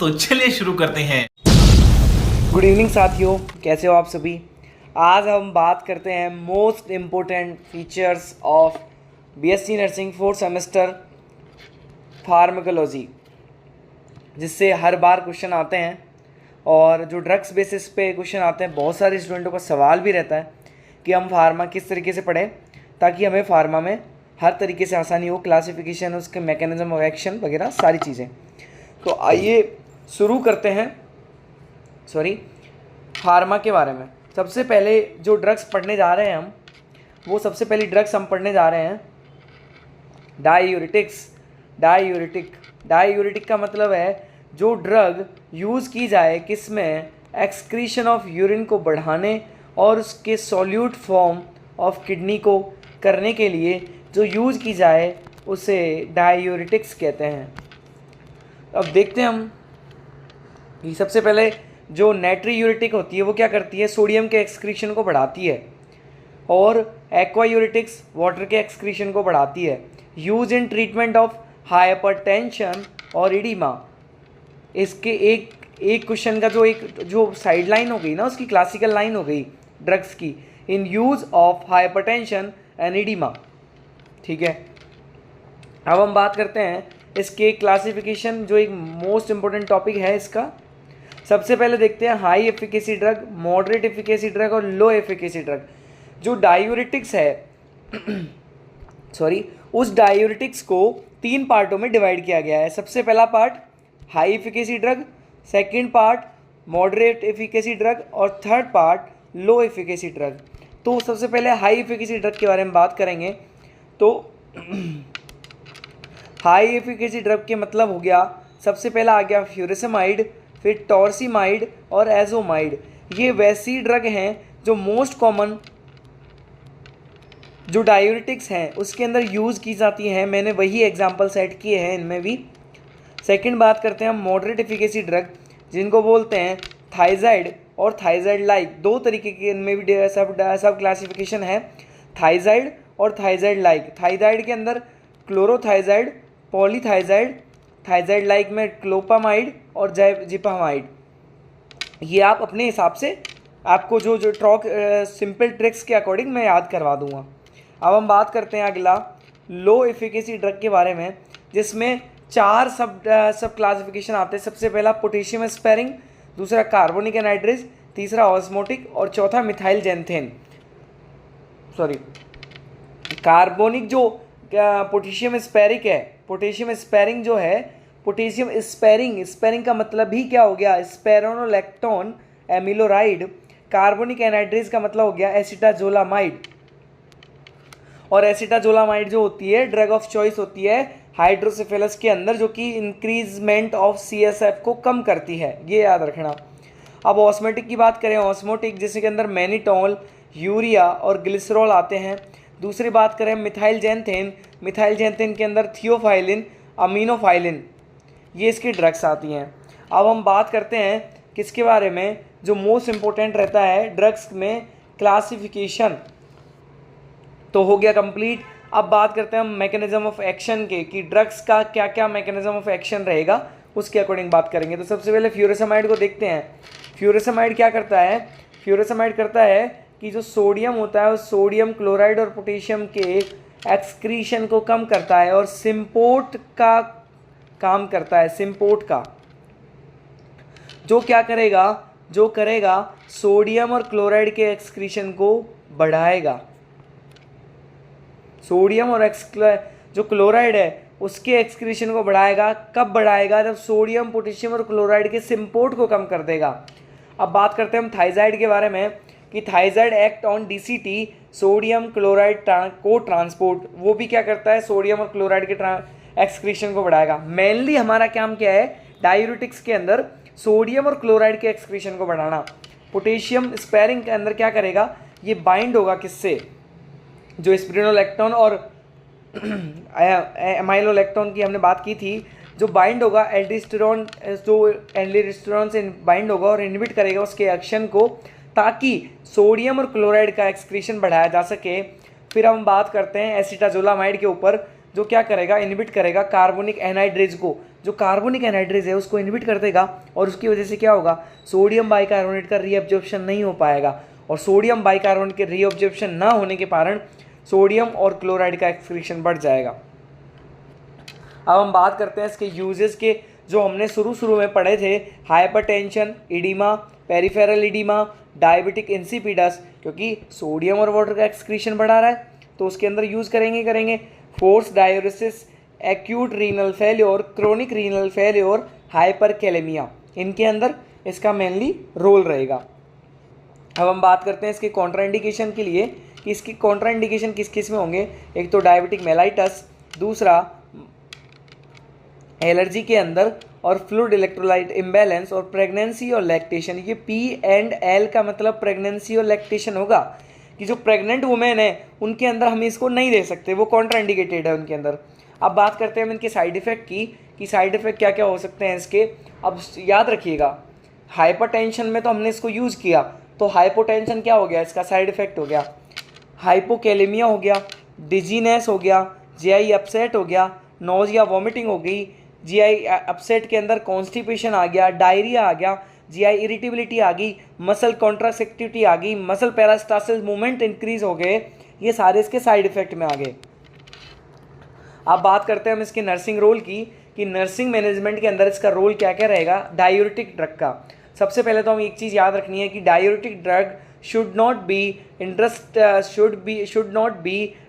तो चलिए शुरू करते हैं। गुड इवनिंग साथियों, कैसे हो आप सभी। आज हम बात करते हैं most important features of BSc nursing 4th semester pharmacology, जिससे हर बार क्वेश्चन आते हैं और जो ड्रग्स बेसिस पे क्वेश्चन आते हैं, बहुत सारे स्टूडेंटों का सवाल भी रहता है कि हम फार्मा किस तरीके से पढ़ें ताकि हमें फार्मा में हर तरीके से आसानी हो, क्लासिफिकेशन, उसके मैकेनिज्म ऑफ एक्शन वगैरह सारी चीज़ें। तो आइए शुरू करते हैं फार्मा के बारे में। सबसे पहले जो ड्रग्स पढ़ने जा रहे हैं हम, वो सबसे पहली ड्रग्स हम पढ़ने जा रहे हैं डाययूरेटिक्स। डाययूरेटिक का मतलब है जो ड्रग यूज़ की जाए किस में, एक्सक्रीशन ऑफ यूरिन को बढ़ाने और उसके सॉल्यूट फॉर्म ऑफ किडनी को करने के लिए जो यूज़ की जाए उसे डाययूरेटिक्स कहते हैं। अब देखते हैं हम कि सबसे पहले जो नाइट्रीयूरेटिक होती है वो क्या करती है, सोडियम के एक्सक्रीशन को बढ़ाती है, और एक्वायूरेटिक्स वाटर के एक्सक्रीशन को बढ़ाती है। Use in treatment of hypertension और इडीमा। इसके एक क्वेश्चन का जो साइड लाइन हो गई ना, उसकी क्लासिकल लाइन हो गई ड्रग्स की, इन use of hypertension and oedema. ठीक है, अब हम बात करते हैं इसके क्लासिफिकेशन, जो एक मोस्ट इंपॉर्टेंट टॉपिक है इसका। सबसे पहले देखते हैं high efficacy drug, moderate efficacy drug और लो एफिकेसी ड्रग। जो डायूरेटिक्स है उस डायूरेटिक्स को 3 पार्टों में डिवाइड किया गया है। सबसे पहला part high efficacy drug, second part moderate efficacy drug और थर्ड पार्ट लो एफिकेसी ड्रग। तो सबसे पहले हाई एफिकेसी ड्रग के बारे में बात करेंगे। तो हाई एफिकेसी ड्रग के मतलब हो गया, सबसे पहला आ गया फ्यूरिसमाइड, फिर टॉर्सीमाइड और एजोमाइड। ये वैसी ड्रग हैं जो मोस्ट कॉमन जो डायूरेटिक्स हैं उसके अंदर यूज़ की जाती हैं। मैंने वही एग्जांपल सेट किए हैं इनमें भी। सेकंड बात करते हैं हम मॉडरेट एफिकेसी ड्रग, जिनको बोलते हैं थाइजाइड और थाइजाइड लाइक। 2 तरीके के इनमें भी सब क्लासिफिकेशन है, थाइजाइड और थाइजाइड लाइक। थाइजाइड के अंदर क्लोरोथाइजाइड, पॉलीथाइजाइड, थाइजाइड लाइक में क्लोपामाइड और जिपामाइड। ये आप अपने हिसाब से आपको जो सिंपल ट्रिक्स के अकॉर्डिंग मैं याद करवा दूंगा। अब हम बात करते हैं अगला लो एफिकेसी ड्रग के बारे में, जिसमें 4 सब क्लासिफिकेशन आते हैं। सबसे पहला पोटेशियम स्पेरिंग, दूसरा कार्बोनिक एनाइड्रेज, तीसरा ऑस्मोटिक और चौथा मिथाइल जेंथेन। कार्बोनिक जो पोटेशियम स्पेरिक है, पोटेशियम स्पेरिंग जो है, पोटेशियम स्पेरिंग का मतलब ही क्या हो गया, स्पेरोनोलैक्टोन एमिलोराइड। कार्बोनिक एनाइड्रेज का मतलब हो गया एसिटाजोलामाइड। और एसिटाजोलामाइड जो होती है ड्रग ऑफ चॉइस होती है हाइड्रोसेफेलस के अंदर, जो कि इंक्रीजमेंट ऑफ CSF को कम करती है, ये याद रखना। अब ऑस्मोटिक की बात करें, ऑस्मोटिक जिसके अंदर मैनिटॉल, यूरिया और ग्लिसरॉल आते हैं। दूसरी बात करें मिथाइल जेंथेन के अंदर थियोफाइलिन, अमीनोफाइलिन, ये इसकी ड्रग्स आती हैं। अब हम बात करते हैं किसके बारे में, जो मोस्ट इम्पोर्टेंट रहता है ड्रग्स में, क्लासिफिकेशन तो हो गया कंप्लीट। अब बात करते हैं हम मैकेनिज्म ऑफ एक्शन के, कि ड्रग्स का क्या क्या मैकेनिज्म ऑफ एक्शन रहेगा, उसके अकॉर्डिंग बात करेंगे। तो सबसे पहले फ्यूरिसमाइड को देखते हैं। फ्यूरिसमाइड क्या करता है, फ्यूरिसमाइड करता है कि जो सोडियम होता है, उस सोडियम क्लोराइड और पोटेशियम के एक्सक्रीशन को कम करता है और सिम्पोर्ट का काम करता है। सिम्पोर्ट का जो क्या करेगा, जो करेगा सोडियम और क्लोराइड के एक्सक्रीशन को बढ़ाएगा। सोडियम और जो क्लोराइड है उसके एक्सक्रीशन को बढ़ाएगा। कब बढ़ाएगा, जब सोडियम, पोटेशियम और क्लोराइड के सिम्पोर्ट को कम कर देगा। अब बात करते हैं हम थाइजाइड के बारे में, कि thiazide act on DCT, sodium chloride को ट्रांसपोर्ट। वो भी क्या करता है, सोडियम और क्लोराइड के एक्सक्रीशन को बढ़ाएगा। मेनली हमारा काम क्या है डायूरेटिक्स के अंदर, सोडियम और क्लोराइड के एक्सक्रीशन को बढ़ाना। पोटेशियम स्पेरिंग के अंदर क्या करेगा, ये बाइंड होगा किससे, जो स्पिरिनोलैक्टोन और एमाइलोलैक्टोन की हमने बात की थी, जो बाइंड होगा एल्डिस्टेरोन, जो एल्डिस्टेरोन से बाइंड होगा और इनहिबिट करेगा उसके एक्शन को, ताकि सोडियम और क्लोराइड का एक्सक्रीशन बढ़ाया जा सके। फिर हम बात करते हैं एसिटाजोलामाइड के ऊपर, जो क्या करेगा, इनहिबिट करेगा कार्बोनिक एनाइड्रेज को। जो कार्बोनिक एनहाइड्रेज है उसको इनहिबिट कर देगा और उसकी वजह से क्या होगा, सोडियम बाइकार्बोनेट का रीअब्जॉर्प्शन नहीं हो पाएगा और सोडियम बाइकार्बोनेट के रीअब्जॉर्प्शन ना होने के कारण सोडियम और क्लोराइड का एक्सक्रीशन बढ़ जाएगा। अब हम बात करते हैं इसके यूजेस के, जो हमने शुरू में पढ़े थे, hypertension, oedema, peripheral oedema, diabetic insipidus, क्योंकि सोडियम और वाटर का एक्सक्रीशन बढ़ा रहा है तो उसके अंदर यूज़ करेंगे। Force dialysis, acute renal failure, chronic renal failure, hyperkalaemia, इनके अंदर इसका मेनली रोल रहेगा। अब हम बात करते हैं इसके कॉन्ट्राइंडिकेशन के लिए कि इसकी कॉन्ट्राइंडिकेशन किस किस में होंगे। एक तो डायबिटिक मेलाइटस, दूसरा एलर्जी के अंदर, और फ्लूइड इलेक्ट्रोलाइट इम्बैलेंस, और प्रेगनेंसी और लैक्टेशन। ये P&L का मतलब प्रेगनेंसी और लैक्टेशन होगा कि जो प्रेग्नेंट वुमेन है उनके अंदर हम इसको नहीं दे सकते, वो कॉन्ट्राइंडिकेटेड है उनके अंदर। अब बात करते हैं हम इनके साइड इफ़ेक्ट की कि साइड इफ़ेक्ट क्या क्या हो सकते हैं इसके। अब याद रखिएगा, हाइपरटेंशन में तो हमने इसको यूज़ किया, तो हाइपोटेंशन क्या हो गया, इसका साइड इफ़ेक्ट हो गया, हाइपोकैलेमिया हो गया, डिजीनेस हो गया, जीआई अपसेट हो गया, नोजिया वॉमिटिंग हो गई, जीआई अपसेट के अंदर कॉन्स्टिपेशन आ गया, डायरिया आ गया, जीआई इरिटेबिलिटी आ गई, मसल कॉन्ट्रासेक्टिविटी आ गई, मसल पेरास्टासिस मूवमेंट इंक्रीज हो गए, ये सारे इसके साइड इफेक्ट में आ गए। अब बात करते हैं हम इसके नर्सिंग रोल की कि नर्सिंग मैनेजमेंट के अंदर इसका रोल क्या क्या रहेगा डायूरेटिक ड्रग का। सबसे पहले तो हम एक चीज़ याद रखनी है कि diuretic drug should not be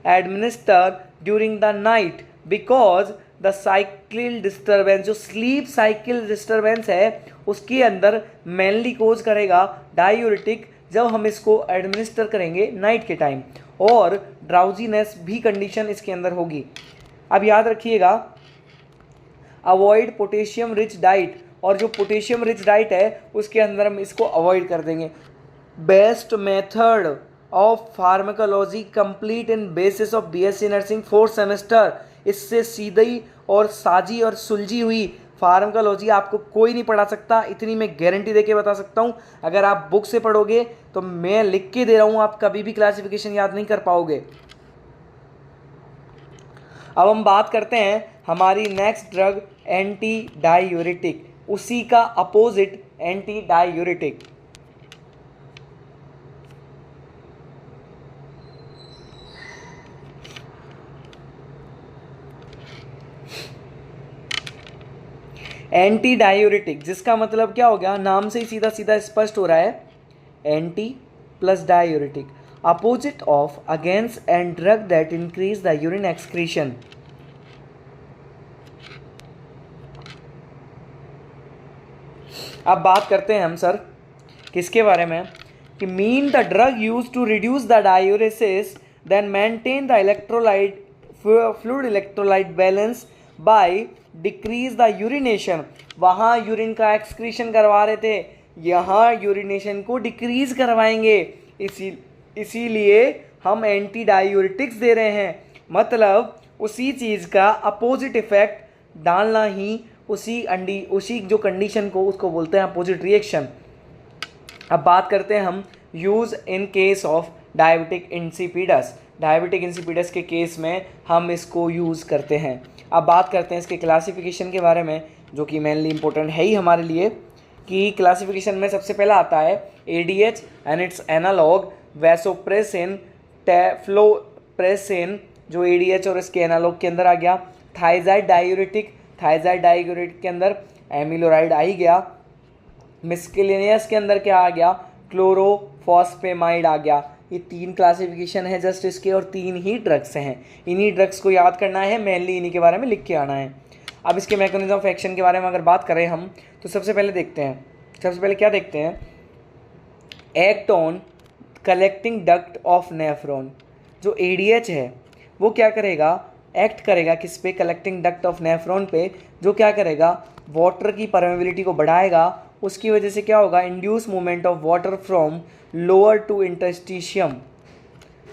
administered during the night because the cycle disturbance, जो स्लीप साइकिल डिस्टर्बेंस है उसके अंदर मेनली कोज करेगा डायूरेटिक जब हम इसको एडमिनिस्टर करेंगे नाइट के टाइम, और ड्राउजीनेस भी कंडीशन इसके अंदर होगी। अब याद रखिएगा, अवॉइड पोटेशियम रिच डाइट, और जो पोटेशियम रिच डाइट है उसके अंदर हम इसको अवॉइड कर देंगे। Best method of pharmacology complete in basis of BSc nursing 4th semester. इससे सीधी और साजी और सुलझी हुई फार्माकोलॉजी आपको कोई नहीं पढ़ा सकता, इतनी मैं गारंटी देके बता सकता हूँ। अगर आप बुक से पढ़ोगे तो मैं लिख के दे रहा हूँ, आप कभी भी क्लासिफिकेशन याद नहीं कर पाओगे। अब हम बात करते हैं हमारी नेक्स्ट ड्रग एंटी डायूरेटिक, उसी का opposite anti diuretic. Anti diuretic, जिसका मतलब क्या हो गया, नाम से ही सीधा सीधा स्पष्ट हो रहा है, anti plus diuretic, opposite of, against and drug that increase the urine excretion. अब बात करते हैं हम सर किसके बारे में, कि mean the drug use to reduce the diuresis then maintain the electrolyte fluid electrolyte balance by decrease the urination. वहाँ यूरिन का एक्सक्रीशन करवा रहे थे, यहाँ यूरिनेशन को डिक्रीज करवाएंगे, इसीलिए हम एंटी डायूरेटिक्स दे रहे हैं। मतलब उसी चीज़ का अपोजिट इफेक्ट डालना ही उसी जो कंडीशन को उसको बोलते हैं अपोजिट रिएक्शन। अब बात करते हैं हम use in case of diabetic insipidus. Diabetic insipidus के केस में हम इसको यूज़ करते हैं। अब बात करते हैं इसके क्लासिफिकेशन के बारे में, जो कि मेनली इंपॉर्टेंट है ही हमारे लिए, कि क्लासिफिकेशन में सबसे पहला आता है ADH and it's analogue vasopressin, terlipressin, जो ADH और इसके एनालॉग के अंदर आ गया। थायजाइड डायूरेटिक, थायजाइड डायूरेटिक के अंदर एमिलोराइड आ ही गया। मिस्केलेनियस के अंदर क्या आ गया, क्लोरोफॉस्फेमाइड आ गया। ये 3 क्लासिफिकेशन है जस्ट इसके, और 3 ही ड्रग्स हैं। इन्हीं ड्रग्स को याद करना है, मेनली इन्हीं के बारे में लिख के आना है। अब इसके मैकेनिज्म ऑफ एक्शन के बारे में अगर बात करें हम, तो सबसे पहले देखते हैं, सबसे पहले क्या देखते हैं, act on collecting duct of nephron. जो ADH है वो क्या करेगा, एक्ट करेगा किस पे, कलेक्टिंग डक्ट ऑफ नेफ्रॉन पे, जो क्या करेगा, वाटर की परमेबिलिटी को बढ़ाएगा। उसकी वजह से क्या होगा, induce movement of water from lower to interstitium,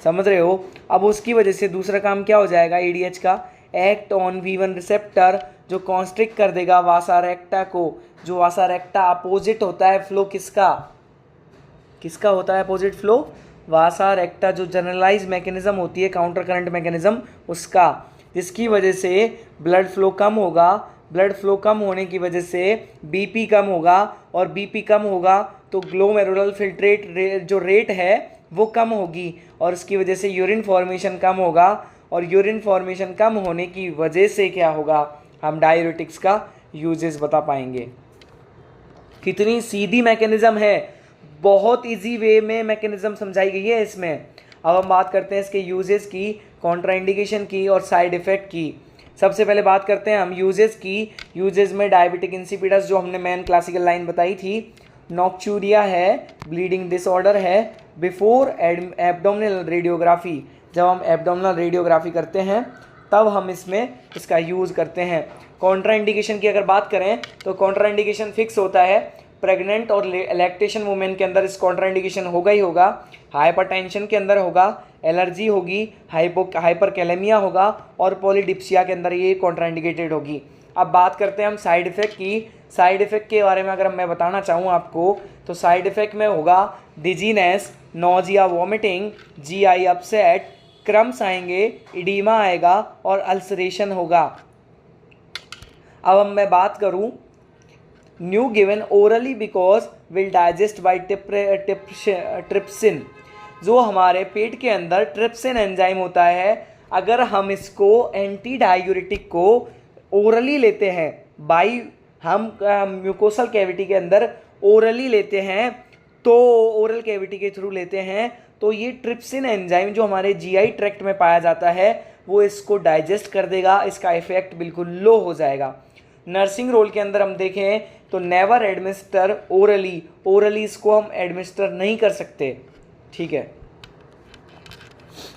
समझ रहे हो। अब उसकी वजह से दूसरा काम क्या हो जाएगा ADH का, एक्ट ऑन V1 रिसेप्टर, जो कॉन्स्ट्रिक्ट कर देगा वासा रेक्टा को। जो वासा रेक्टा अपोजिट होता है फ्लो किसका, किसका होता है अपोजिट फ्लो, वासा रेक्टा, जो जनरलाइज मैकेनिज्म होती है काउंटर करंट मैकेनिज्म उसका, जिसकी वजह से ब्लड फ्लो कम होगा, ब्लड फ्लो कम होने की वजह से बीपी कम होगा, और बीपी कम होगा तो ग्लोमेरुलर फिल्ट्रेट जो रेट है वो कम होगी, और उसकी वजह से यूरिन फॉर्मेशन कम होगा, और यूरिन फॉर्मेशन कम होने की वजह से क्या होगा, हम डायूरेटिक्स का यूजेस बता पाएंगे। कितनी सीधी मैकेनिज्म है, बहुत इजी वे में मैकेनिज्म समझाई गई है इसमें। अब हम बात करते हैं इसके यूजेस की, कॉन्ट्राइंडिकेशन की और साइड इफ़ेक्ट की। सबसे पहले बात करते हैं हम यूजेस की। यूजेस में डायबिटिक इंसिपिडस जो हमने मेन क्लासिकल लाइन बताई थी, नॉक्चूरिया है, ब्लीडिंग डिसऑर्डर है, बिफोर एब्डोमिनल रेडियोग्राफी, जब हम एब्डोमिनल रेडियोग्राफी करते हैं तब हम इसमें इसका यूज़ करते हैं। कॉन्ट्राइंडिकेशन की अगर बात करें तो कॉन्ट्राइंडिकेशन फिक्स होता है, प्रेग्नेंट और लैक्टेशन वुमेन के अंदर इस कॉन्ट्राइंडिकेशन होगा ही होगा, हाइपरटेंशन के अंदर होगा, एलर्जी होगी, हाइपरकैलेमिया होगा, और पॉलीडिप्सिया के अंदर ये कॉन्ट्राइंडिकेटेड होगी। अब बात करते हैं हम साइड इफ़ेक्ट की। साइड इफ़ेक्ट के बारे में अगर मैं बताना चाहूँ आपको तो साइड इफ़ेक्ट में होगा dizziness, nausea, vomiting, GI upset, crumbs आएंगे, इडीमा आएगा और अल्सरेशन होगा। अब मैं बात करूं new given orally because will digest by trypsin, जो हमारे पेट के अंदर ट्रिप्सिन एंजाइम होता है, अगर हम इसको एंटी डायूरेटिक को ओरली लेते हैं, बाई हम म्यूकोसल कैविटी के अंदर ओरली लेते हैं, तो ओरल कैविटी के थ्रू लेते हैं, तो ये ट्रिप्सिन एंजाइम जो हमारे जीआई ट्रैक्ट में पाया जाता है वो इसको डाइजेस्ट कर देगा, इसका इफेक्ट बिल्कुल लो हो जाएगा। नर्सिंग रोल के अंदर हम देखें तो नेवर एडमिनिस्टर ओरली, ओरली इसको हम एडमिनिस्टर नहीं कर सकते, ठीक है।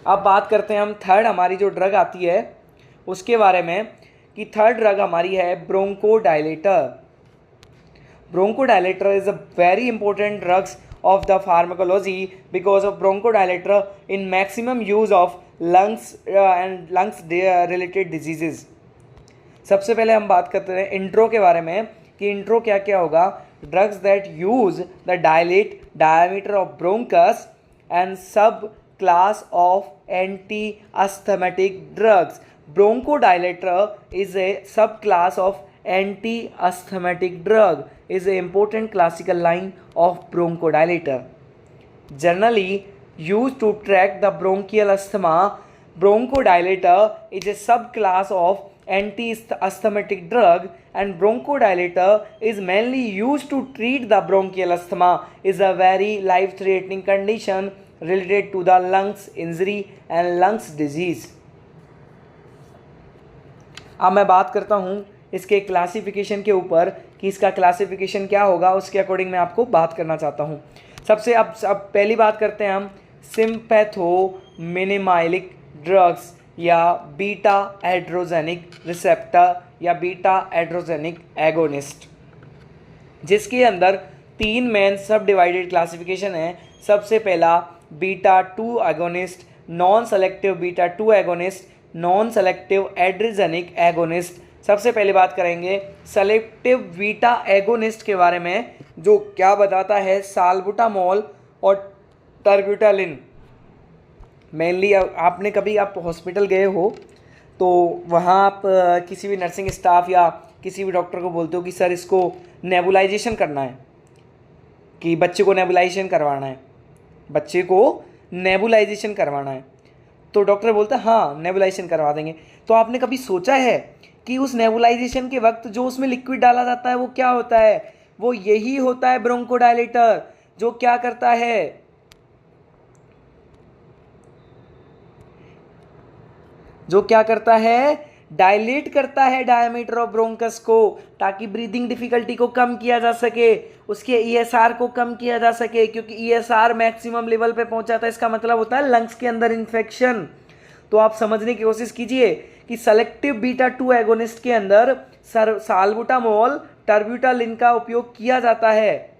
अब बात करते हैं हम थर्ड हमारी जो ड्रग आती है उसके बारे में, कि थर्ड ड्रग हमारी है bronchodilator. Bronchodilator is a very important drugs of the pharmacology because of bronchodilator in maximum use of lungs and lungs related diseases। सबसे पहले हम बात करते हैं इंट्रो के बारे में कि इंट्रो क्या क्या होगा। Drugs that use the dilate diameter of bronchus and subclass of anti asthmatic drugs. Bronchodilator is a subclass of anti-asthmatic drug, is an important classical line of bronchodilator. Generally used to track the bronchial asthma, bronchodilator is a subclass of anti-asthmatic drug, and bronchodilator is mainly used to treat the bronchial asthma, is a very life-threatening condition related to the lungs injury and lungs disease। अब मैं बात करता हूँ इसके classification के ऊपर कि इसका क्लासिफिकेशन क्या होगा, उसके अकॉर्डिंग मैं आपको बात करना चाहता हूँ। सबसे अब पहली बात करते हैं हम सिम्पैथोमिनिमाइलिक ड्रग्स या बीटा एड्रोजेनिक रिसेप्टर या बीटा एड्रोजेनिक एगोनिस्ट, जिसके अंदर तीन मेन सब डिवाइडेड क्लासिफिकेशन है। सबसे पहला beta 2 agonist, non selective beta 2 agonist, non selective adrenergic agonist. सबसे पहले बात करेंगे सेलेक्टिव बीटा एगोनिस्ट के बारे में, जो क्या बताता है साल्बुटामोल और टर्ब्यूटालिन। मेनली आपने कभी आप हॉस्पिटल गए हो तो वहाँ आप किसी भी नर्सिंग स्टाफ या किसी भी डॉक्टर को बोलते हो कि सर इसको नेबुलाइजेशन करना है, कि बच्चे को नेबुलाइजेशन करवाना है, बच्चे को नेबुलाइजेशन करवाना है, तो डॉक्टर बोलता है हाँ नेबुलाइजेशन करवा देंगे। तो आपने कभी सोचा है कि उस नेबुलाइजेशन के वक्त जो उसमें लिक्विड डाला जाता है वो क्या होता है? वो यही होता है ब्रोंकोडायलेटर, जो क्या करता है, जो क्या करता है, डायलेट करता है डायमीटर ऑफ ब्रोंकस को, ताकि ब्रीदिंग डिफिकल्टी को कम किया जा सके, उसके ईएसआर को कम किया जा सके, क्योंकि ईएसआर मैक्सिमम लेवल पे पहुंचा था, इसका मतलब होता है लंग्स के अंदर इन्फेक्शन। तो आप समझने की कोशिश कीजिए कि सेलेक्टिव बीटा 2 एगोनिस्ट के अंदर साल्बुटामोल, टर्ब्यूटालिन का उपयोग किया जाता है।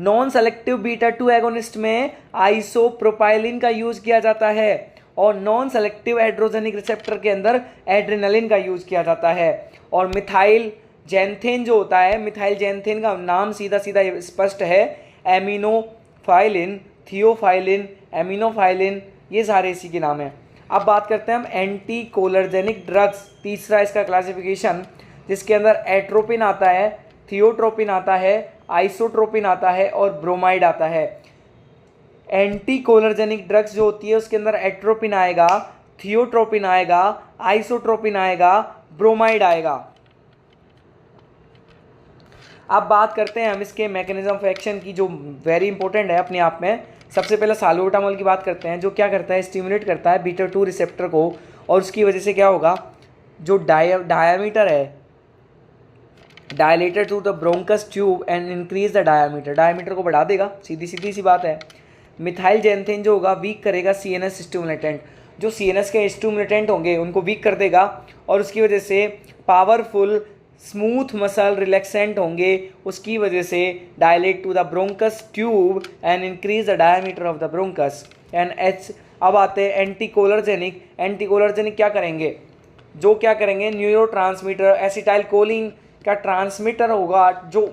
नॉन सेलेक्टिव बीटा 2 एगोनिस्ट में आइसोप्रोपाइलिन का यूज किया जाता है, और नॉन सेलेक्टिव एड्रोजेनिक रिसेप्टर के अंदर एड्रेनालिन का यूज किया जाता है। और मिथाइल जैंथेन जो होता है, मिथाइल जैंथेन का नाम सीधा सीधा स्पष्ट है, एमिनोफाइलिन, थियोफाइलिन, एमिनोफाइलिन, ये सारे इसी के नाम हैं। अब बात करते हैं हम एंटी कोलर्जेनिक ड्रग्स, तीसरा इसका क्लासिफिकेशन। जिसके अंदर एट्रोपिन आता है, थियोट्रोपिन आता है, आइसोट्रोपिन आता है और ब्रोमाइड आता है। एंटी कोलर्जेनिक ड्रग्स जो होती है उसके अंदर एट्रोपिन आएगा, थियोट्रोपिन आएगा, आइसोट्रोपिन आएगा, ब्रोमाइड आएगा। अब बात करते हैं हम इसके मैकेनिज्म ऑफ एक्शन की, जो वेरी इंपॉर्टेंट है अपने आप में। सबसे पहले साल्बुटामॉल की बात करते हैं, जो क्या करता है, स्टिमुलेट करता है बीटा 2 रिसेप्टर को, और उसकी वजह से क्या होगा, जो डायामीटर है, dilated through the bronchus tube and increase the diameter, diameter को बढ़ा देगा, सीधी सी बात है। मिथाइल जेंथेन जो होगा वीक करेगा सीएनएस स्टिमुलेटेंट, जो सीएनएस के स्टिमुलेटेंट होंगे उनको वीक कर देगा, और उसकी वजह से पावरफुल स्मूथ मसल रिलैक्सेंट होंगे, उसकी वजह से dilate to the bronchus tube and increase the diameter of the bronchus and H. अब आते हैं एंटीकोलर्जेनिक। एंटीकोलर्जेनिक क्या करेंगे, जो क्या करेंगे, न्यूरोट्रांसमीटर एसिटाइल कोलिन का ट्रांसमीटर होगा, जो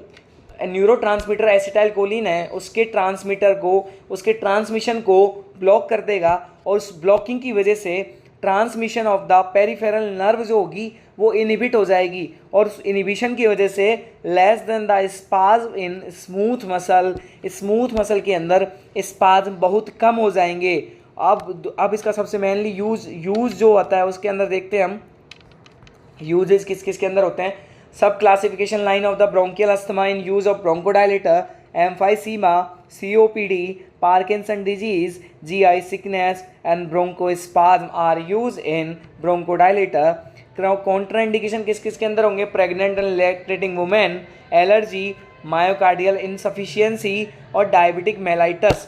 न्यूरोट्रांसमीटर एसिटाइल कोलिन है उसके ट्रांसमीटर को, उसके ट्रांसमिशन को ब्लॉक कर देगा, और उस ब्लॉकिंग की वजह से transmission of the peripheral nerve जो होगी वो इनहिबिट हो जाएगी, और उस इनहिबिशन की वजह से less than the spasm in smooth muscle, smooth muscle के अंदर स्पाज्म बहुत कम हो जाएंगे। अब इसका सबसे मेनली यूज जो होता है उसके अंदर देखते हैं हम यूजेस किस किस के अंदर होते हैं। सब classification line of the bronchial asthma in use of bronchodilator, emphysema, COPD, Parkinson disease, GI sickness and bronchospasm are use in bronchodilator. Contraindication किस किस के अंदर होंगे, pregnant and lactating women, allergy, myocardial insufficiency और डायबिटिक मेलाइटस।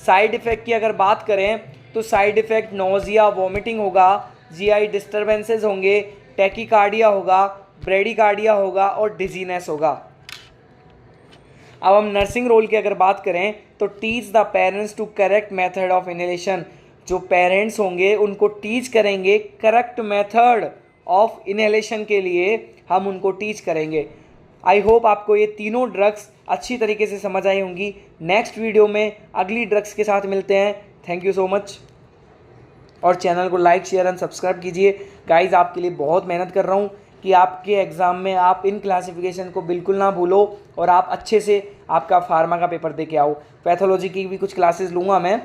साइड इफेक्ट की अगर बात करें तो साइड इफेक्ट नोजिया, वॉमिटिंग होगा, जीआई डिस्टर्बेंसेस होंगे, टैकीकार्डिया होगा, ब्रेडिकार्डिया होगा और डिजीनेस होगा। अब हम नर्सिंग रोल की अगर बात करें तो teach the parents to correct method of inhalation, जो पेरेंट्स होंगे उनको टीच करेंगे करेक्ट मेथड ऑफ इनहेलेशन के लिए हम उनको टीच करेंगे। आई होप आपको ये तीनों ड्रग्स अच्छी तरीके से समझ आई होंगी। नेक्स्ट वीडियो में अगली ड्रग्स के साथ मिलते हैं। थैंक यू सो मच, और चैनल को लाइक शेयर एंड सब्सक्राइब कीजिए। गाइज आपके लिए बहुत मेहनत कर रहा हूँ कि आपके एग्ज़ाम में आप इन क्लासिफिकेशन को बिल्कुल ना भूलो और आप अच्छे से आपका फार्मा का पेपर दे के आओ। पैथोलॉजी की भी कुछ क्लासेस लूँगा मैं,